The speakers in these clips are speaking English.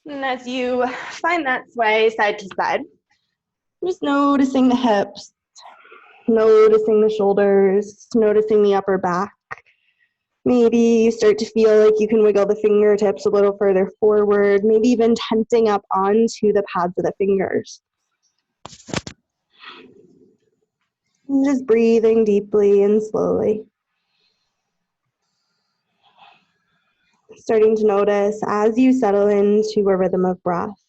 And as you find that sway side to side, just noticing the hips, noticing the shoulders, noticing the upper back. Maybe you start to feel like you can wiggle the fingertips a little further forward, maybe even tensing up onto the pads of the fingers. And just breathing deeply and slowly. Starting to notice as you settle into a rhythm of breath,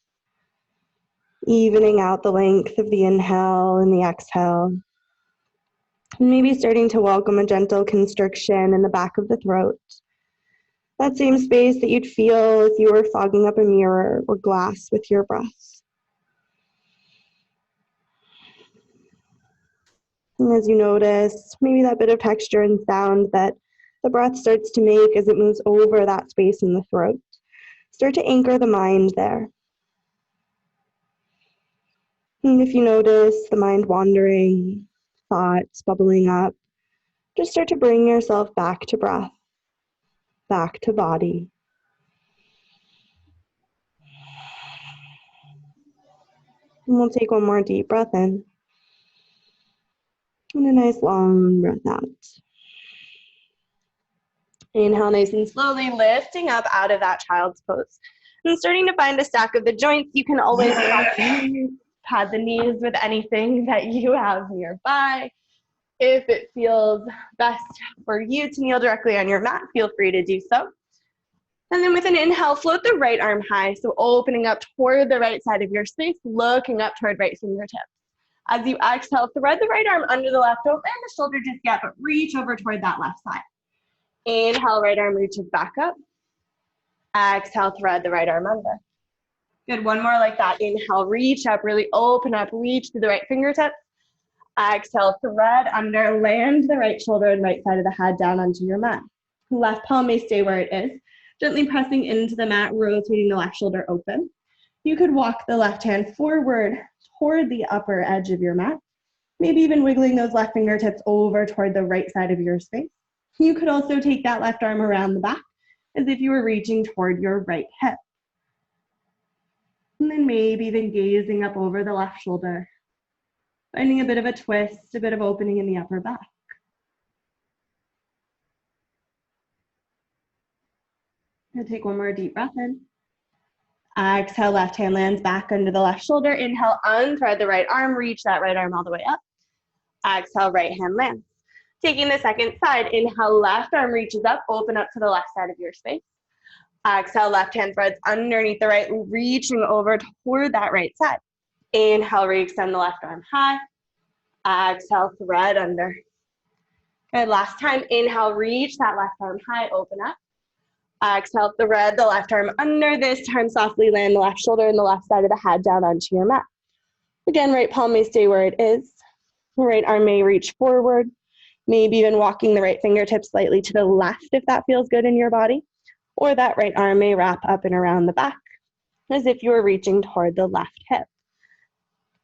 evening out the length of the inhale and the exhale. And maybe starting to welcome a gentle constriction in the back of the throat. That same space that you'd feel if you were fogging up a mirror or glass with your breath. And as you notice, maybe that bit of texture and sound that the breath starts to make as it moves over that space in the throat, start to anchor the mind there. And if you notice the mind wandering, thoughts bubbling up, just start to bring yourself back to breath, back to body. And we'll take one more deep breath in. And a nice long breath out. Inhale nice and slowly, lifting up out of that child's pose. And starting to find a stack of the joints. You can always pad the knees with anything that you have nearby. If it feels best for you to kneel directly on your mat, feel free to do so. And then with an inhale, float the right arm high. So opening up toward the right side of your space, looking up toward right fingertips. As you exhale, thread the right arm under the left, don't bend the shoulder just yet, but reach over toward that left side. Inhale, right arm reaches back up. Exhale, thread the right arm under. Good, one more like that. Inhale, reach up, really open up, reach to the right fingertips. Exhale, thread under, land the right shoulder and right side of the head down onto your mat. Left palm may stay where it is, gently pressing into the mat, rotating the left shoulder open. You could walk the left hand forward toward the upper edge of your mat, maybe even wiggling those left fingertips over toward the right side of your space. You could also take that left arm around the back as if you were reaching toward your right hip. And then maybe even gazing up over the left shoulder, finding a bit of a twist, a bit of opening in the upper back. I'll take one more deep breath in. Exhale, left hand lands back under the left shoulder. Inhale, unthread the right arm, reach that right arm all the way up. Exhale, right hand lands. Taking the second side, inhale, left arm reaches up, open up to the left side of your space. Exhale, left hand threads underneath the right, reaching over toward that right side. Inhale, re-extend the left arm high. Exhale, thread under. Good, last time, inhale, reach that left arm high, open up. Exhale, thread the left arm under. This time, softly land the left shoulder and the left side of the head down onto your mat. Again, right palm may stay where it is. The right arm may reach forward. Maybe even walking the right fingertips slightly to the left if that feels good in your body. Or that right arm may wrap up and around the back as if you were reaching toward the left hip.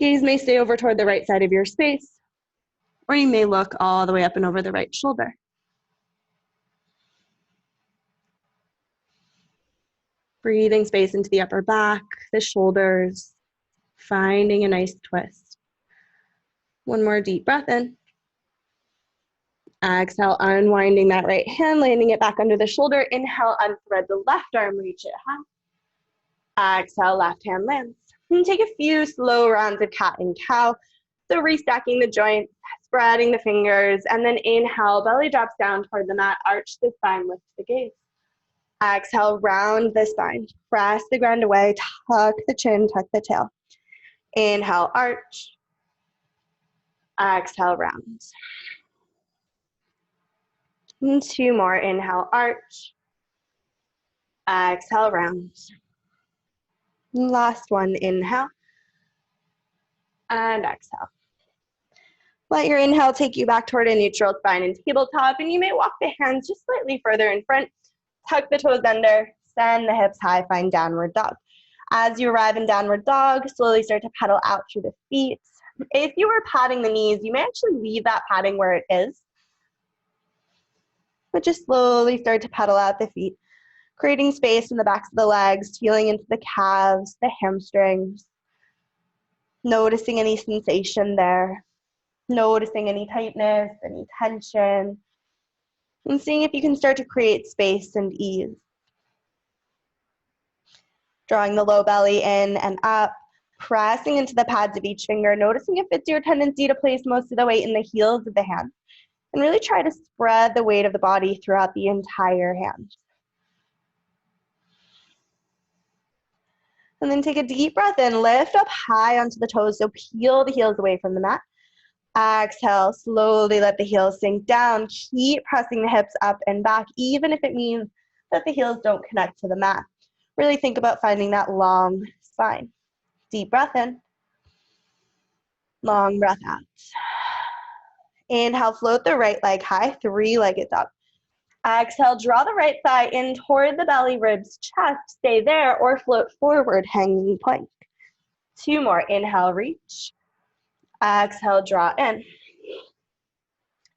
Gaze may stay over toward the right side of your space, or you may look all the way up and over the right shoulder. Breathing space into the upper back, the shoulders, finding a nice twist. One more deep breath in. Exhale, unwinding that right hand, landing it back under the shoulder. Inhale, unthread the left arm, reach it high. Exhale, left hand lands. And take a few slow rounds of cat and cow. So restacking the joints, spreading the fingers, and then inhale, belly drops down toward the mat, arch the spine, lift the gaze. Exhale, round the spine, press the ground away, tuck the chin, tuck the tail. Inhale, arch. Exhale, round. And two more, inhale, arch. Exhale, round. Last one, inhale. And exhale. Let your inhale take you back toward a neutral spine and tabletop, and you may walk the hands just slightly further in front. Tuck the toes under, send the hips high, find downward dog. As you arrive in downward dog, slowly start to pedal out through the feet. If you were padding the knees, you may actually leave that padding where it is. But just slowly start to pedal out the feet. Creating space in the backs of the legs, feeling into the calves, the hamstrings, noticing any sensation there, noticing any tightness, any tension, and seeing if you can start to create space and ease. Drawing the low belly in and up, pressing into the pads of each finger, noticing if it's your tendency to place most of the weight in the heels of the hands, and really try to spread the weight of the body throughout the entire hand. And then take a deep breath in, lift up high onto the toes, so peel the heels away from the mat. Exhale, slowly let the heels sink down. Keep pressing the hips up and back, even if it means that the heels don't connect to the mat. Really think about finding that long spine. Deep breath in, long breath out. Inhale, float the right leg high, three-legged dog. Exhale, draw the right thigh in toward the belly, ribs, chest. Stay there or float forward, hanging plank. Two more. Inhale, reach. Exhale, draw in.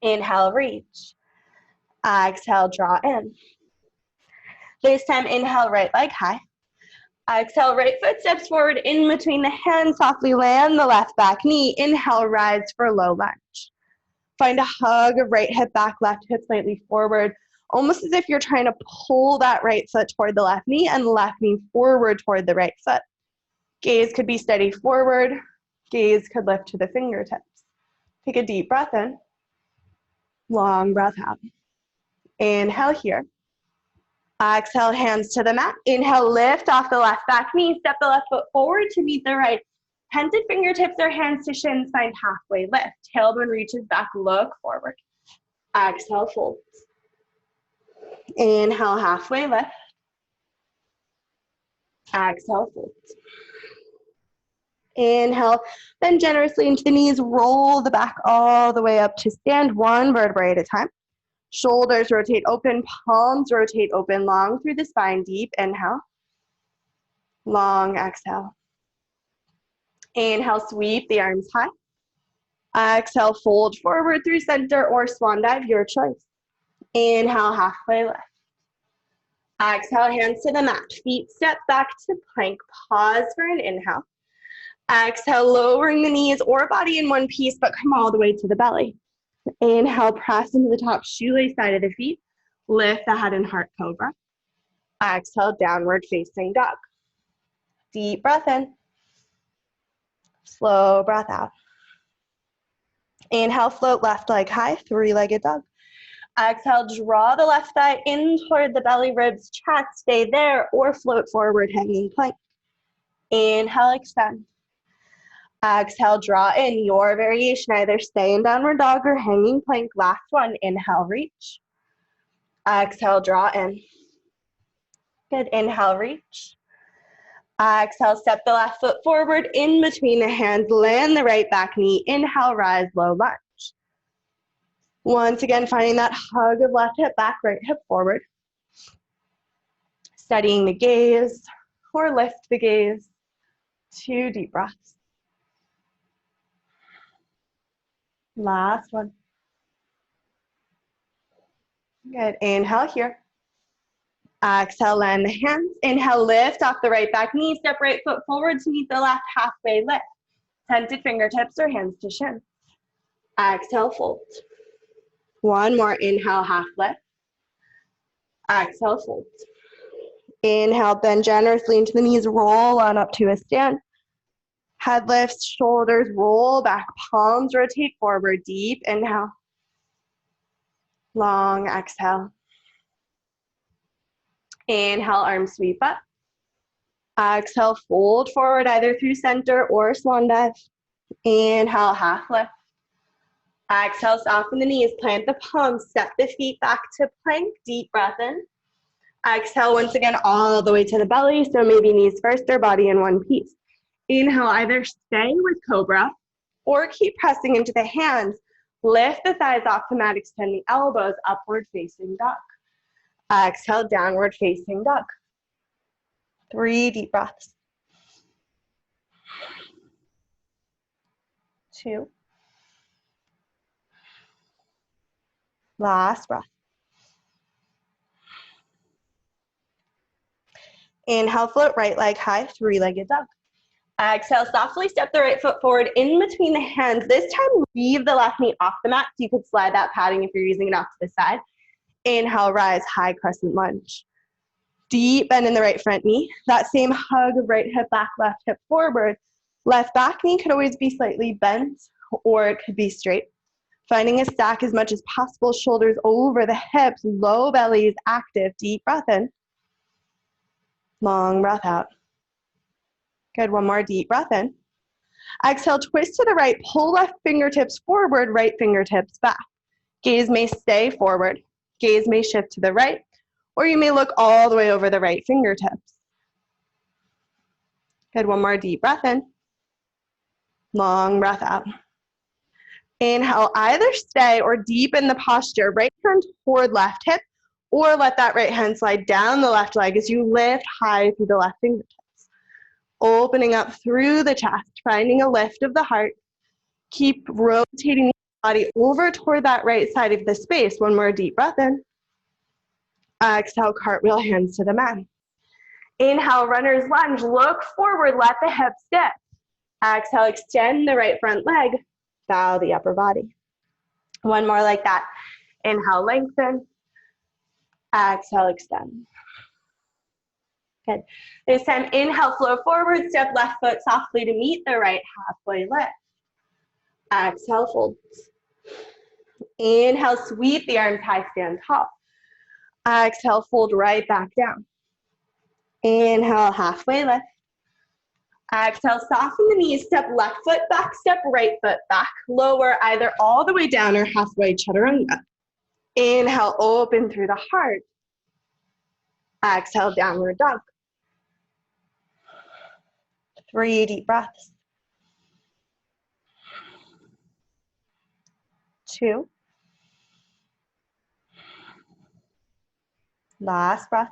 Inhale, reach. Exhale, draw in. This time, inhale, right leg high. Exhale, right foot steps forward in between the hands. Softly land the left back knee. Inhale, rise for low lunge. Find a hug of right hip back, left hip slightly forward, almost as if you're trying to pull that right foot toward the left knee and left knee forward toward the right foot. Gaze could be steady forward. Gaze could lift to the fingertips. Take a deep breath in. Long breath out. Inhale here. Exhale, hands to the mat. Inhale, lift off the left back knee. Step the left foot forward to meet the right. Tented fingertips or hands to shins. Find halfway lift. Tailbone reaches back, look forward. Exhale, fold. Inhale, halfway lift. Exhale, fold. Inhale, bend generously into the knees. Roll the back all the way up to stand, one vertebrae at a time. Shoulders rotate open, palms rotate open, long through the spine. Deep inhale. Long exhale. Inhale, sweep the arms high. Exhale, fold forward through center or swan dive, your choice. Inhale, halfway lift. Exhale, hands to the mat. Feet step back to plank. Pause for an inhale. Exhale, lowering the knees or body in one piece, but come all the way to the belly. Inhale, press into the top shoelace side of the feet. Lift the head and heart cobra. Exhale, downward facing dog. Deep breath in. Slow breath out. Inhale, float left leg high, three-legged dog. Exhale, draw the left thigh in toward the belly, ribs, chest. Stay there or float forward, hanging plank. Inhale, extend. Exhale, draw in your variation. Either stay in downward dog or hanging plank. Last one. Inhale, reach. Exhale, draw in. Good. Inhale, reach. Exhale, step the left foot forward in between the hands. Land the right back knee. Inhale, rise, low lunge. Once again, finding that hug of left hip back, right hip forward. Steadying the gaze or lift the gaze. Two deep breaths. Last one. Good. Inhale here. Exhale, land the hands. Inhale, lift off the right back knee. Step right foot forward to meet the left, halfway lift. Tented fingertips or hands to shin. Exhale, fold. One more. Inhale, half lift. Exhale, fold. Inhale, bend generously into the knees. Roll on up to a stand. Head lifts, shoulders roll back. Palms rotate forward. Deep inhale. Long exhale. Inhale, arms sweep up. Exhale, fold forward either through center or swan dive. Inhale, half lift. Exhale, soften the knees, plant the palms, step the feet back to plank. Deep breath in. Exhale, once again, all the way to the belly. So maybe knees first or body in one piece. Inhale, either stay with cobra or keep pressing into the hands. Lift the thighs off the mat, extend the elbows, upward facing dog. Exhale, downward facing dog. Three deep breaths. Two. Last breath. Inhale, float right leg high, three-legged dog. Exhale, softly step the right foot forward in between the hands. This time, leave the left knee off the mat, so you could slide that padding if you're using it off to the side. Inhale, rise, high crescent lunge. Deep bend in the right front knee. That same hug of right hip back, left hip forward. Left back knee could always be slightly bent, or it could be straight. Finding a stack as much as possible, shoulders over the hips, low belly is active. Deep breath in. Long breath out. Good, one more deep breath in. Exhale, twist to the right, pull left fingertips forward, right fingertips back. Gaze may stay forward. Gaze may shift to the right, or you may look all the way over the right fingertips. Good, one more deep breath in. Long breath out. Inhale, either stay or deepen the posture. Right hand toward left hip, or let that right hand slide down the left leg as you lift high through the left fingertips. Opening up through the chest, finding a lift of the heart. Keep rotating the body over toward that right side of the space. One more deep breath in. Exhale, cartwheel, hands to the mat. Inhale, runner's lunge. Look forward, let the hips dip. Exhale, extend the right front leg. Bow the upper body. One more like that. Inhale, lengthen. Exhale, extend. Good. This time, inhale, flow forward. Step left foot softly to meet the right, halfway lift. Exhale, fold. Inhale, sweep the arms high, stand tall. Exhale, fold right back down. Inhale, halfway lift. Exhale, soften the knees, step left foot back, step right foot back. Lower either all the way down or halfway chaturanga. Inhale, open through the heart. Exhale, downward dog. 3 deep breaths. 2. Last breath.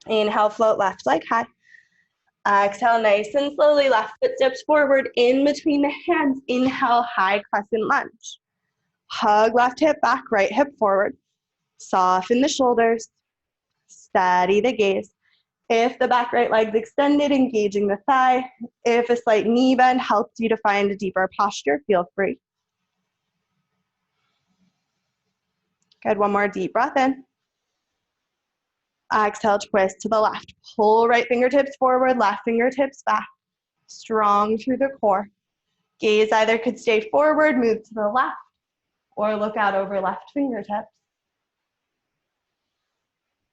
Inhale, float left leg high. Exhale, nice and slowly, left foot steps forward in between the hands. Inhale, high crescent lunge. Hug left hip back, right hip forward. Soften the shoulders. Steady the gaze. If the back right leg's extended, engaging the thigh. If a slight knee bend helps you to find a deeper posture, feel free. Good, one more deep breath in. Exhale, twist to the left. Pull right fingertips forward, left fingertips back. Strong through the core. Gaze either could stay forward, move to the left, or look out over left fingertips.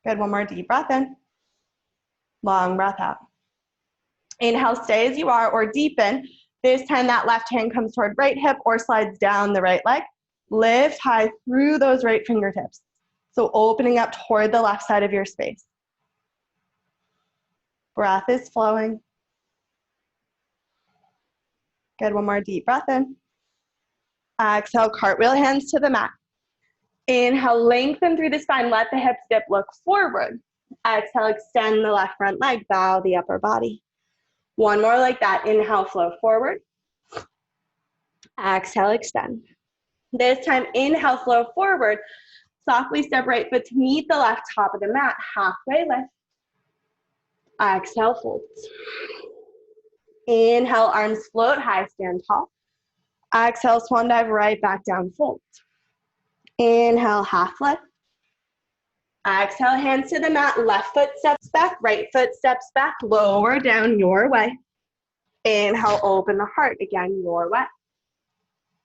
Good, one more deep breath in. Long breath out. Inhale, stay as you are or deepen. This time that left hand comes toward right hip or slides down the right leg. Lift high through those right fingertips. So opening up toward the left side of your space. Breath is flowing. Good, one more deep breath in. Exhale, cartwheel, hands to the mat. Inhale, lengthen through the spine, let the hips dip, look forward. Exhale, extend the left front leg, bow the upper body. One more like that. Inhale, flow forward. Exhale, extend. This time, inhale, flow forward. Softly step right foot to meet the left top of the mat, halfway lift. Exhale, fold. Inhale, arms float high, stand tall. Exhale, swan dive right back down, fold. Inhale, half lift. Exhale, hands to the mat, left foot steps back, right foot steps back, lower down your way. Inhale, open the heart, again, your way.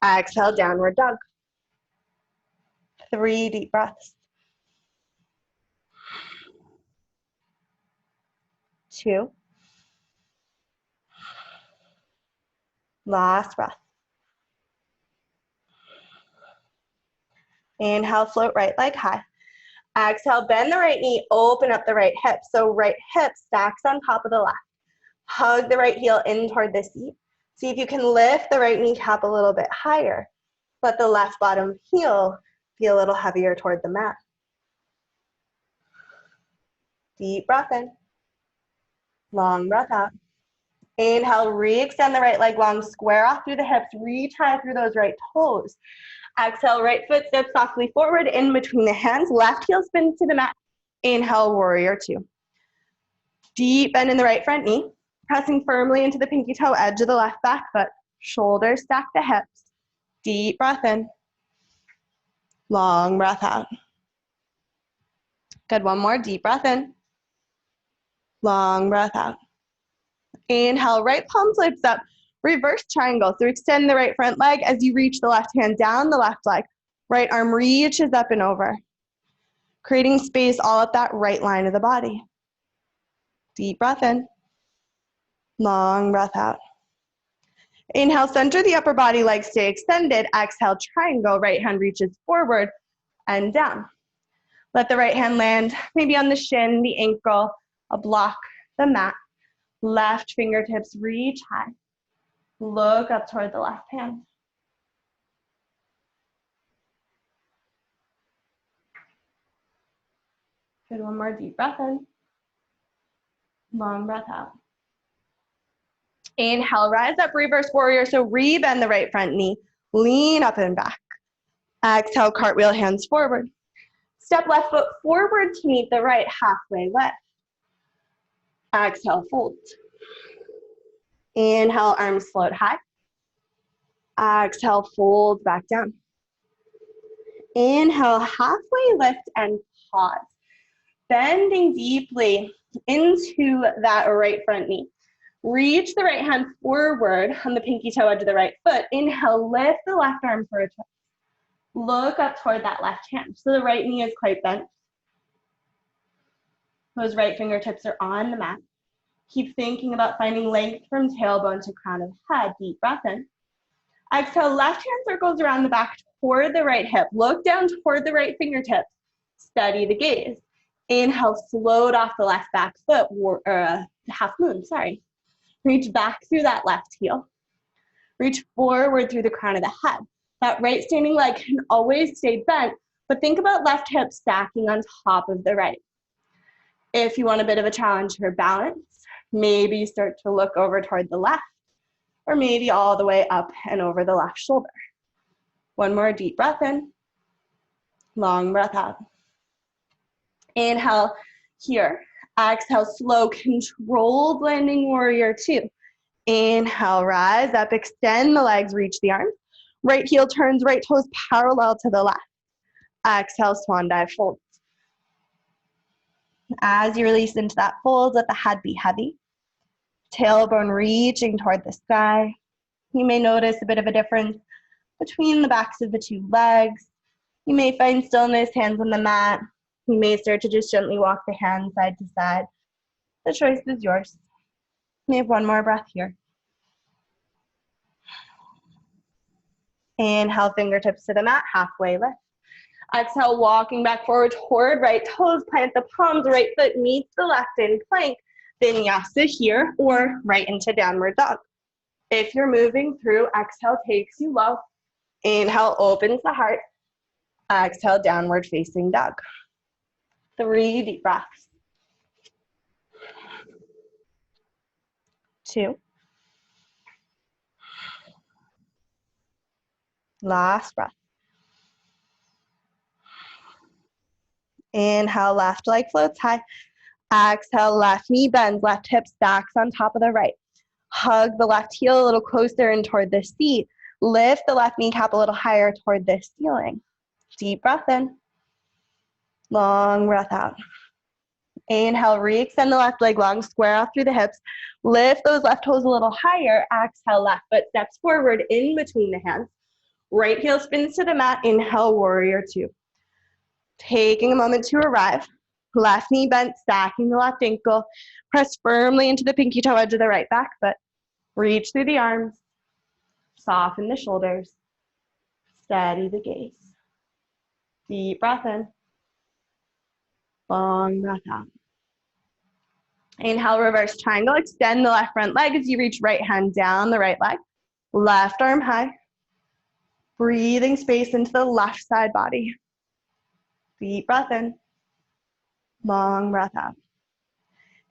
Exhale, downward dog. 3 deep breaths. 2. Last breath. Inhale, float right leg high. Exhale, bend the right knee, open up the right hip. So right hip stacks on top of the left. Hug the right heel in toward the seat. See if you can lift the right kneecap a little bit higher. Let the left bottom heel be a little heavier toward the mat. Deep breath in. Long breath out. Inhale, re-extend the right leg long, square off through the hips, reach high through those right toes. Exhale, right foot steps softly forward in between the hands, left heel spins to the mat. Inhale, warrior two. Deep bend in the right front knee, pressing firmly into the pinky toe edge of the left back foot. Shoulders stack the hips. Deep breath in. Long breath out. Good, one more deep breath in. Long breath out. Inhale, right palm flips up. Reverse triangle. So extend the right front leg as you reach the left hand down the left leg. Right arm reaches up and over. Creating space all up that right line of the body. Deep breath in. Long breath out. Inhale, center the upper body, legs stay extended. Exhale, triangle. Right hand reaches forward and down. Let the right hand land maybe on the shin, the ankle, a block, the mat. Left fingertips reach high. Look up toward the left hand. Good, one more deep breath in. Long breath out. Inhale, rise up, reverse warrior. So rebend the right front knee. Lean up and back. Exhale, cartwheel, hands forward. Step left foot forward to meet the right, halfway lift. Exhale, fold. Inhale, arms float high. Exhale, fold back down. Inhale, halfway lift and pause. Bending deeply into that right front knee. Reach the right hand forward on the pinky toe edge of the right foot. Inhale, lift the left arm for a twist. Look up toward that left hand. So the right knee is quite bent. Those right fingertips are on the mat. Keep thinking about finding length from tailbone to crown of head. Deep breath in. Exhale, left hand circles around the back toward the right hip. Look down toward the right fingertips. Steady the gaze. Inhale, float off the left back foot, half moon, sorry. Reach back through that left heel. Reach forward through the crown of the head. That right standing leg can always stay bent, but think about left hip stacking on top of the right. If you want a bit of a challenge for balance, maybe start to look over toward the left, or maybe all the way up and over the left shoulder. One more deep breath in. Long breath out. Inhale here. Exhale, slow, controlled landing warrior two. Inhale, rise up, extend the legs, reach the arms. Right heel turns, right toes parallel to the left. Exhale, swan dive, fold. As you release into that fold, let the head be heavy. Tailbone reaching toward the sky. You may notice a bit of a difference between the backs of the two legs. You may find stillness, hands on the mat. You may start to just gently walk the hands side to side. The choice is yours. We have one more breath here. Inhale, fingertips to the mat, halfway lift. Exhale, walking back forward toward right toes, plant the palms, right foot meets the left in plank. Vinyasa here, or right into downward dog. If you're moving through, exhale takes you low. Inhale, opens the heart. Exhale, downward facing dog. 3 deep breaths. 2. Last breath. Inhale, left leg floats high. Exhale, left knee bends, left hip stacks on top of the right. Hug the left heel a little closer in toward the seat. Lift the left kneecap a little higher toward the ceiling. Deep breath in. Long breath out. Inhale, re-extend the left leg long, square off through the hips. Lift those left toes a little higher. Exhale, left foot steps forward in between the hands. Right heel spins to the mat. Inhale, warrior two. Taking a moment to arrive. Left knee bent, stacking the left ankle. Press firmly into the pinky toe edge of the right back foot. Reach through the arms. Soften the shoulders. Steady the gaze. Deep breath in. Long breath out. Inhale, reverse triangle. Extend the left front leg as you reach right hand down the right leg. Left arm high. Breathing space into the left side body. Deep breath in. Long breath out.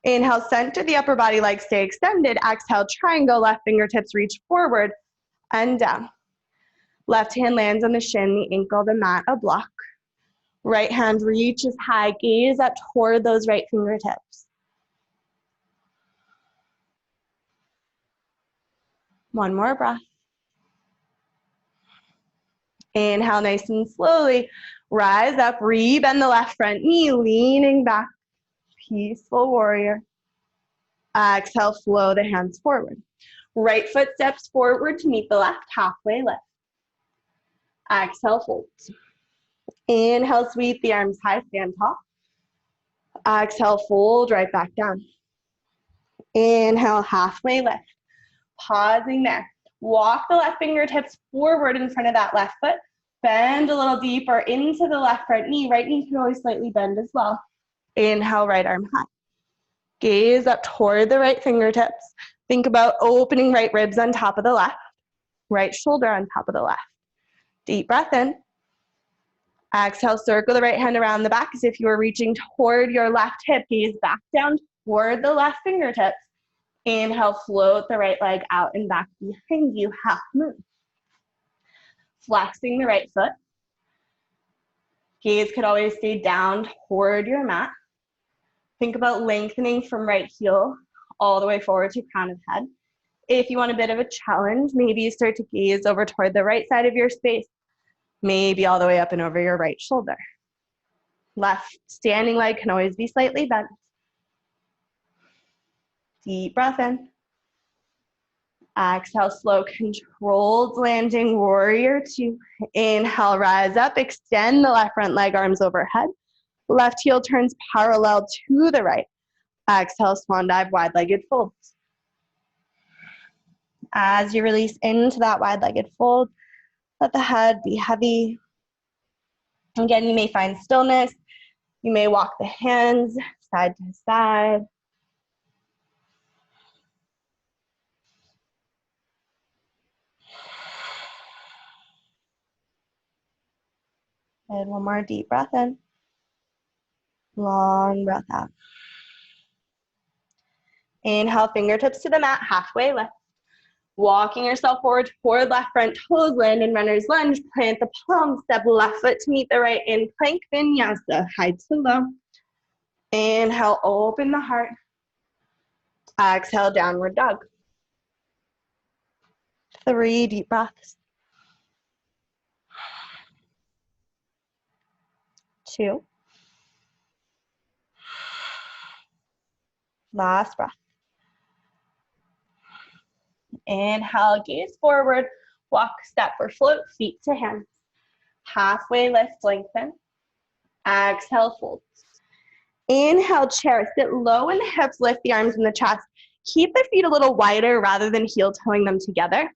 Inhale, center the upper body, legs stay extended. Exhale, triangle, left fingertips reach forward and down. Left hand lands on the shin, the ankle, the mat, a block. Right hand reaches high, gaze up toward those right fingertips. One more breath. Inhale, nice and slowly. Rise up, re-bend the left front knee, leaning back. Peaceful warrior. Exhale, flow the hands forward. Right foot steps forward to meet the left, halfway lift. Exhale, fold. Inhale, sweep the arms high, stand tall. Exhale, fold right back down. Inhale, halfway lift. Pausing there. Walk the left fingertips forward in front of that left foot. Bend a little deeper into the left front knee. Right knee can always slightly bend as well. Inhale, right arm high. Gaze up toward the right fingertips. Think about opening right ribs on top of the left. Right shoulder on top of the left. Deep breath in. Exhale, circle the right hand around the back as if you were reaching toward your left hip. Gaze back down toward the left fingertips. Inhale, float the right leg out and back behind you, half moon. Flexing the right foot. Gaze could always stay down toward your mat. Think about lengthening from right heel all the way forward to crown of head. If you want a bit of a challenge, maybe you start to gaze over toward the right side of your space, maybe all the way up and over your right shoulder. Left standing leg can always be slightly bent. Deep breath in. Exhale, slow, controlled landing, warrior two. Inhale, rise up, extend the left front leg, arms overhead. Left heel turns parallel to the right. Exhale, swan dive, wide-legged folds. As you release into that wide-legged fold, let the head be heavy. Again, you may find stillness. You may walk the hands side to side. And one more deep breath in. Long breath out. Inhale, fingertips to the mat, halfway lift. Walking yourself forward toward left front toes, land in runner's lunge, plant the palm, step left foot to meet the right in plank vinyasa, high to low. Inhale, open the heart. Exhale, downward dog. 3 deep breaths. 2. Last breath. Inhale, gaze forward, walk, step, or float, feet to hands. Halfway lift, lengthen. Exhale, fold. Inhale, chair, sit low in the hips, lift the arms in the chest. Keep the feet a little wider rather than heel-toeing them together.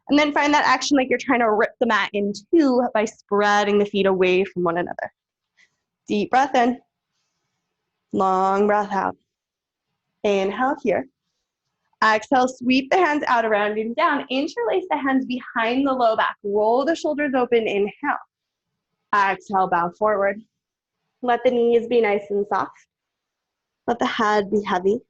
And then find that action like you're trying to rip the mat in two by spreading the feet away from one another. Deep breath in. Long breath out. Inhale here. Exhale, sweep the hands out around and down. Interlace the hands behind the low back. Roll the shoulders open. Inhale. Exhale, bow forward. Let the knees be nice and soft. Let the head be heavy.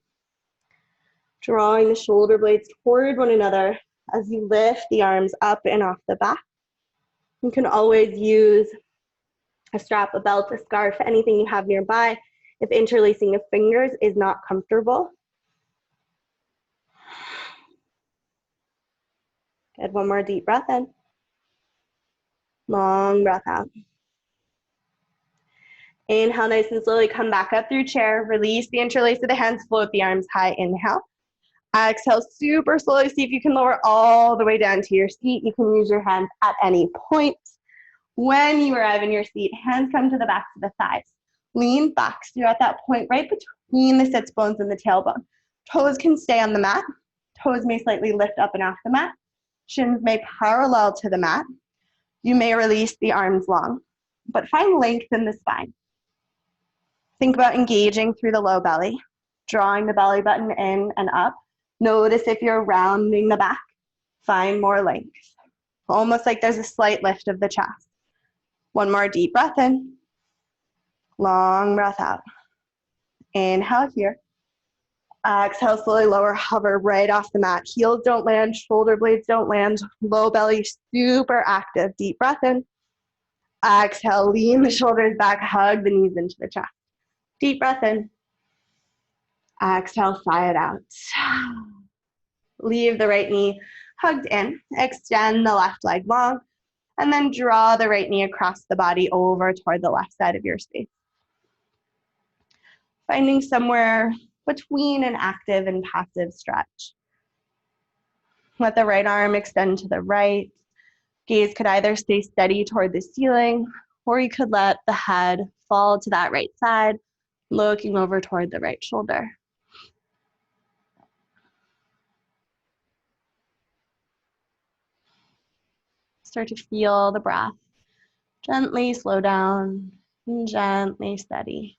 Drawing the shoulder blades toward one another as you lift the arms up and off the back. You can always use a strap, a belt, a scarf, anything you have nearby if interlacing the fingers is not comfortable. Good, one more deep breath in. Long breath out. Inhale, nice and slowly, come back up through chair. Release the interlace of the hands, float the arms high, inhale. Exhale, super slowly, see if you can lower all the way down to your seat. You can use your hands at any point. When you arrive in your seat, hands come to the backs of the thighs. Lean back, so you're at that point right between the sits bones and the tailbone. Toes can stay on the mat. Toes may slightly lift up and off the mat. Shins may parallel to the mat. You may release the arms long, but find length in the spine. Think about engaging through the low belly, drawing the belly button in and up. Notice if you're rounding the back, find more length. Almost like there's a slight lift of the chest. One more deep breath in. Long breath out. Inhale here. Exhale, slowly lower, hover right off the mat. Heels don't land, shoulder blades don't land, low belly, super active. Deep breath in. Exhale, lean the shoulders back, hug the knees into the chest. Deep breath in. Exhale, sigh it out. Leave the right knee hugged in. Extend the left leg long, and then draw the right knee across the body over toward the left side of your space. Finding somewhere between an active and passive stretch. Let the right arm extend to the right. Gaze could either stay steady toward the ceiling, or you could let the head fall to that right side, looking over toward the right shoulder. Start to feel the breath. Gently slow down and gently steady.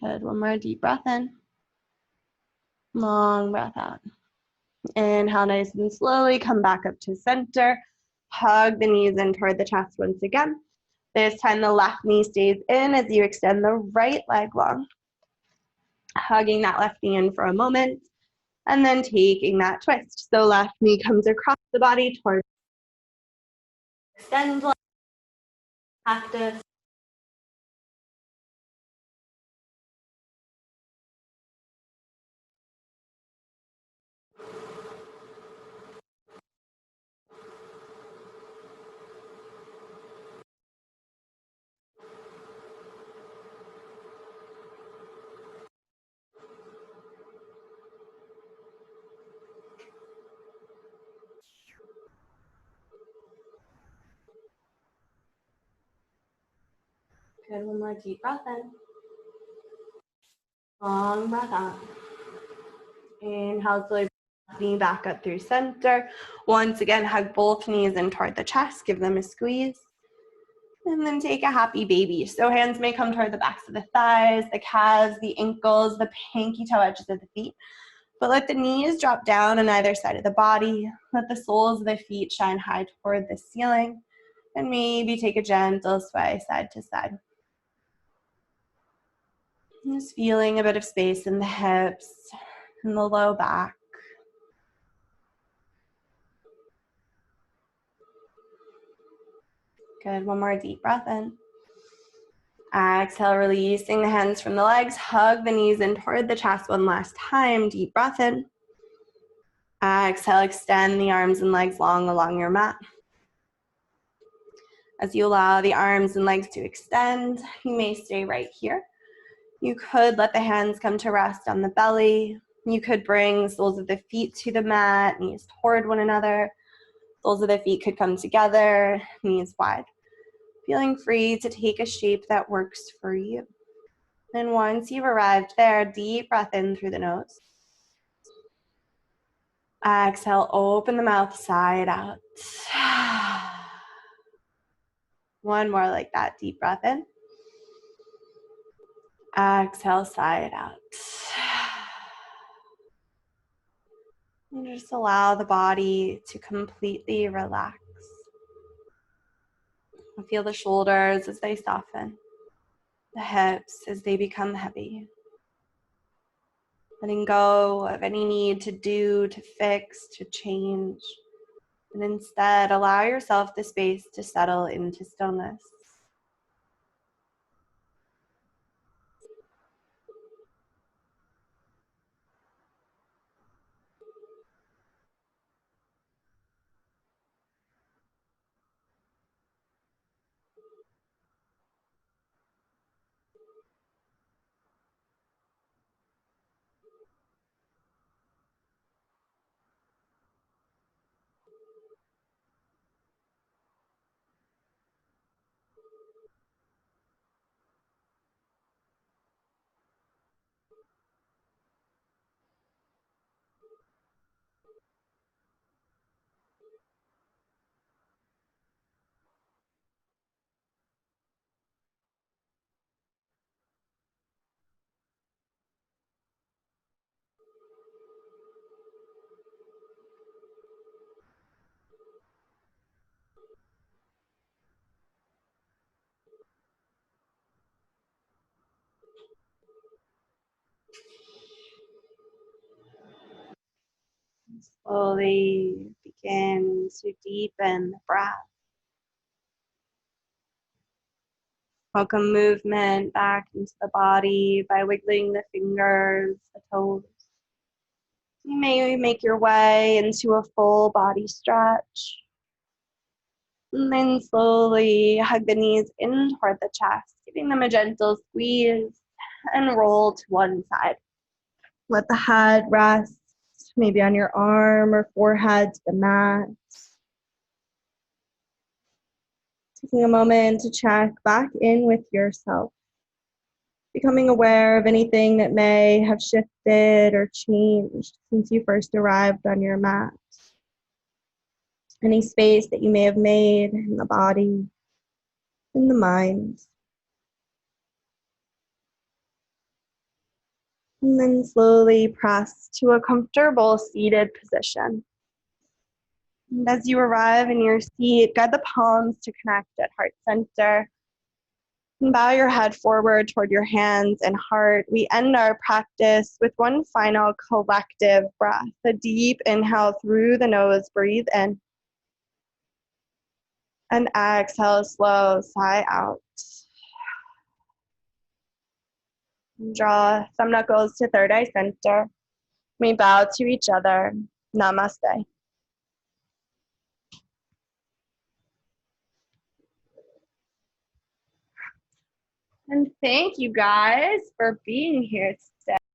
Good. One more deep breath in. Long breath out. Inhale nice and slowly. Come back up to center. Hug the knees in toward the chest once again. This time the left knee stays in as you extend the right leg long. Hugging that left knee in for a moment. And then taking that twist. So left knee comes across the body towards extend, active. Good. One more deep breath in. Long breath out. Inhale, slowly knee back up through center. Once again, hug both knees in toward the chest. Give them a squeeze. And then take a happy baby. So hands may come toward the backs of the thighs, the calves, the ankles, the pinky toe edges of the feet. But let the knees drop down on either side of the body. Let the soles of the feet shine high toward the ceiling. And maybe take a gentle sway side to side. Just feeling a bit of space in the hips and the low back. Good. One more deep breath in. Exhale, releasing the hands from the legs. Hug the knees in toward the chest one last time. Deep breath in. Exhale, extend the arms and legs long along your mat. As you allow the arms and legs to extend, you may stay right here. You could let the hands come to rest on the belly. You could bring the soles of the feet to the mat, knees toward one another. Soles of the feet could come together, knees wide. Feeling free to take a shape that works for you. And once you've arrived there, deep breath in through the nose. Exhale, open the mouth, sigh it out. One more like that, deep breath in. Exhale, sigh it out. And just allow the body to completely relax. Feel the shoulders as they soften, the hips as they become heavy. Letting go of any need to do, to fix, to change. And instead, allow yourself the space to settle into stillness. Slowly begin to deepen the breath. Welcome movement back into the body by wiggling the fingers, the toes. You may make your way into a full body stretch. And then slowly hug the knees in toward the chest, giving them a gentle squeeze and roll to one side. Let the head rest maybe on your arm or forehead to the mat. Taking a moment to check back in with yourself, becoming aware of anything that may have shifted or changed since you first arrived on your mat. Any space that you may have made in the body, in the mind. And then slowly press to a comfortable seated position. And as you arrive in your seat, guide the palms to connect at heart center. And bow your head forward toward your hands and heart. We end our practice with one final collective breath. A deep inhale through the nose, breathe in. And exhale, slow, sigh out. Draw thumb knuckles to third eye center. We bow to each other. Namaste. And thank you guys for being here today.